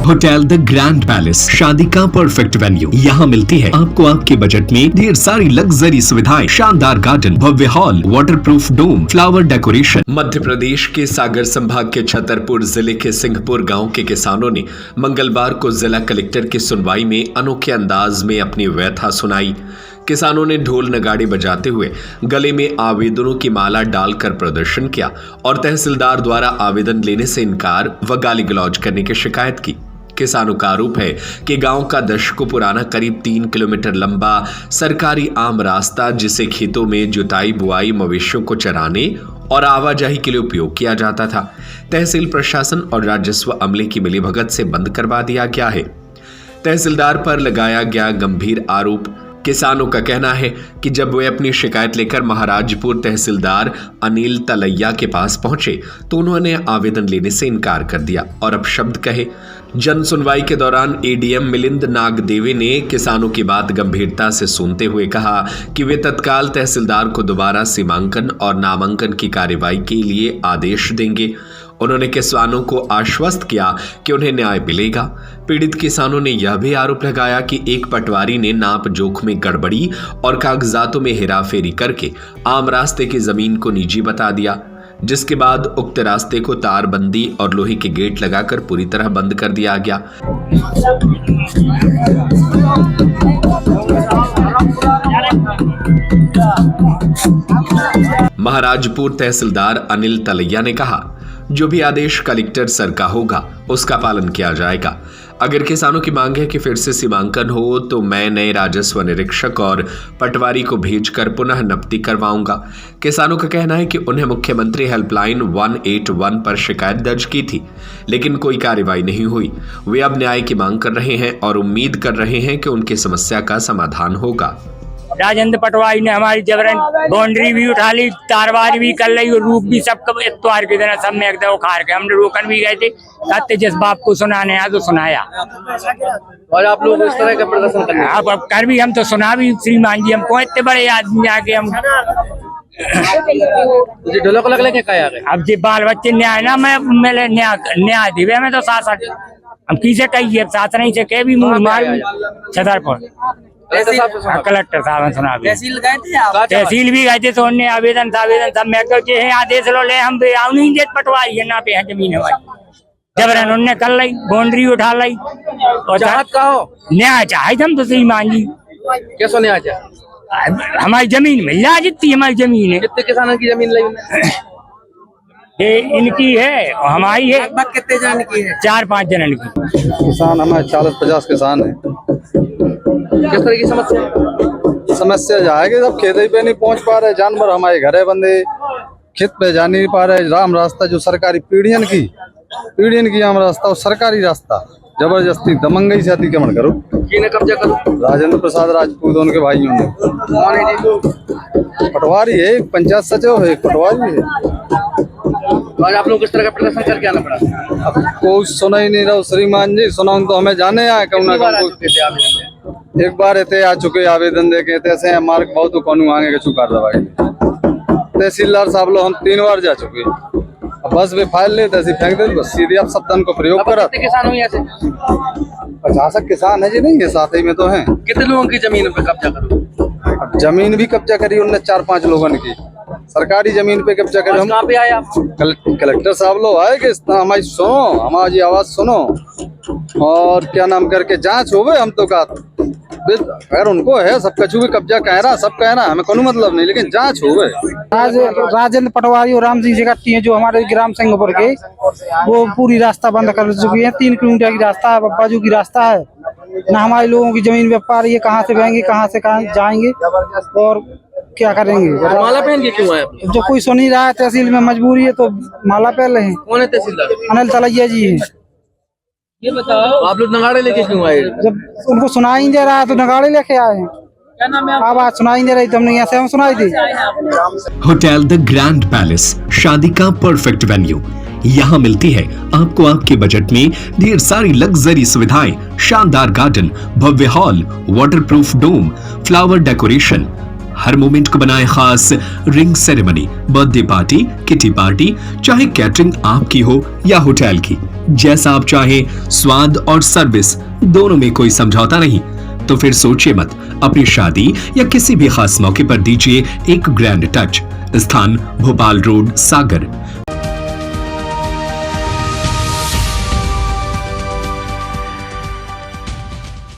Hotel the grand palace, शादी का perfect venue. यहाँ मिलती है आपको आपके बजट में ढेर सारी लग्जरी सुविधाएं, शानदार गार्डन, भव्य हॉल, वाटरप्रूफ डोम, फ्लावर डेकोरेशन। मध्य प्रदेश के सागर संभाग के छतरपुर जिले के सिंहपुर गांव के किसानों ने मंगलवार को जिला कलेक्टर की सुनवाई में अनोखे अंदाज में अपनी व्यथा सुनाई। किसानों ने ढोल नगाड़े बजाते हुए गले में आवेदनों की माला डालकर प्रदर्शन किया और तहसीलदार द्वारा आवेदन लेने से इनकार व गाली गलौज करने की शिकायत की। किसानों का आरोप है कि गांव का दशकों पुराना करीब 3 किलोमीटर लंबा सरकारी आम रास्ता, जिसे खेतों में जुताई बुआई, मवेशियों को चराने और आवाजाही के लिए उपयोग किया जाता था, तहसील प्रशासन और राजस्व अमले की मिलीभगत से बंद करवा दिया गया है। तहसीलदार पर लगाया गया गंभीर आरोप। किसानों का कहना है कि जब वे अपनी शिकायत लेकर महाराजपुर तहसीलदार अनिल तलैया के पास पहुंचे तो उन्होंने आवेदन लेने से इनकार कर दिया और अपशब्द कहे। जन सुनवाई के दौरान एडीएम मिलिंद नागदेवे ने किसानों की बात गंभीरता से सुनते हुए कहा कि वे तत्काल तहसीलदार को दोबारा सीमांकन और नामांकन की कार्रवाई के लिए आदेश देंगे। उन्होंने किसानों को आश्वस्त किया कि उन्हें न्याय मिलेगा। पीड़ित किसानों ने यह भी आरोप लगाया कि एक पटवारी ने नाप जोख में गड़बड़ी और कागजातों में हेराफेरी करके आम रास्ते की जमीन को निजी बता दिया, जिसके बाद उक्त रास्ते को तारबंदी और लोहे के गेट लगाकर पूरी तरह बंद कर दिया गया। महाराजपुर तहसीलदार अनिल तलैया ने कहा, जो भी आदेश कलेक्टर सर का होगा उसका पालन किया जाएगा। अगर किसानों की मांग है कि फिर से सीमांकन हो तो मैं नए राजस्व निरीक्षक और पटवारी को भेजकर पुनः नब्ती करवाऊंगा। किसानों का कहना है कि उन्हें मुख्यमंत्री हेल्पलाइन 181 पर शिकायत दर्ज की थी, लेकिन कोई कार्रवाई नहीं हुई। वे अब न्याय की मांग कर रहे हैं और उम्मीद कर रहे हैं कि उनकी समस्या का समाधान होगा। राजेंद्र पटवारी ने हमारी जबरन बाउंड्री भी उठा ली, तारवारी भी कर ली और रूप भी सब इतवार के दिन सब में एकदम उखाड़ के हमने रोकन भी गए थे। कहते जिस बाप को सुनाने आया तो सुनाया। और आप लोग इस तरह का प्रदर्शन करते हैं? अब कर भी हम तो सुना भी श्रीमान जी, हमको इतने बड़े आदमी आके हम ढोलक लग लेके क्या अब जी बाल बच्चे न्याय ना मैं मेरे न्याय दिवे में तो शासन हम किसे कहिए, शासन ही से कह भी मुंह मार छतरपुर कलेक्टर साहब सुना भी तहसील भी गए थे तो उन्हें आवेदन सब में हैं आदेश लो ले हम नहीं देते पटवारी है ना पे है जमीन जबरन उनने कर ली बाउंड्री उठा ली और न्याय चाहे हम तो सही मान ली कैसे न्याय चाहे? हमारी जमीन मिल जाए जितनी हमारी जमीन है। कितने किसानों की जमीन लगी? ये इनकी है और हमारी है। कितने जन की है? 4-5 जनन की। किसान हमारे 40-50 किसान है। किस तरह की समस्या जाएगी, जब खेत पे नहीं पहुंच पा रहे, जानवर हमारे घरे बंदे खेत पे जा नहीं पा रहे। राम रास्ता जो सरकारी पीढ़ियन की आम रास्ता और सरकारी रास्ता जबरदस्ती दमंगई से अतिक्रमण करो। किने कब्जा करो? राजेंद्र प्रसाद राजपूत उनके भाइयों ने। कौन है जी? पटवारी है, पंचायत सचिव है, पटवारी है। और आप लोग किस तरह का प्रदर्शन करके आना पड़ा? अब कोई सुना ही नहीं रहा श्रीमान जी, सुना तो हमें जाने आए कहूँ ना कहूँ। एक बार इतने आ चुके आवेदन दे के ऐसे मार्क बहुत कानून आगे के चुका दवाई तहसीलदार साहब लोग हम 3 बार जा चुके। बस वे फाइल ले तैसी फेंक दे, बस सीधे आप शब्दन को प्रयोग करा। किसान हुई ऐसे 50 किसान है जी, नहीं है साथ ही में तो हैं। कितने लोगों की जमीन पे कब्जा करो? अब जमीन भी कब्जा करी उनने 4-5 लोगों की, सरकारी जमीन पे कब्जा करी। हम कहाँ पे आए आप? कलेक्टर साहब लोग आए कि हमारी सुनो, हमारी आवाज सुनो और क्या नाम करके जांच हो गए। हम तो कहा अगर उनको है सब कछु भी कब्जा कह रहा, सब कह रहा, हमें कोई मतलब नहीं, लेकिन जांच हो गए। राजेंद्र पटवारी और राम सिंह से कट्टी है जो हमारे ग्राम सिंहपुर के, वो पूरी रास्ता बंद कर चुकी है। 3 किलोमीटर की रास्ता है, बाजू की रास्ता है ना। हमारे लोगों की जमीन व्यापार ये कहाँ से बहेंगे, कहाँ से कहाँ जाएंगे और क्या करेंगे? माला पहन के क्यों आए? जो कोई सुन ही रहा है, तहसील में मजबूरी है तो माला पहन रहे हैं। कौन है तहसीलदार? अनिल तलैया जी है। ये बताओ आप लोग नगाड़े लेके क्यों आए? जब उनको सुनाई नहीं दे रहा है तो नगाड़े लेके आए हैं। क्या नाम है? आवाज सुनाई नहीं दे रही तो हमने यहाँ से हम सुनाई दी। होटल द ग्रैंड पैलेस, शादी का परफेक्ट वेन्यू। यहाँ मिलती है आपको आपके बजट में ढेर सारी लग्जरी सुविधाएं, शानदार गार्डन, भव्य हॉल, वाटरप्रूफ डोम, फ्लावर डेकोरेशन, हर मोमेंट को बनाए खास। Ring ceremony, birthday party, kitty party, चाहे कैटरिंग आपकी हो या होटल की, जैसा आप चाहे, स्वाद और सर्विस दोनों में कोई समझौता नहीं। तो फिर सोचिए मत, अपनी शादी या किसी भी खास मौके पर दीजिए एक ग्रैंड टच। स्थान भोपाल रोड, सागर।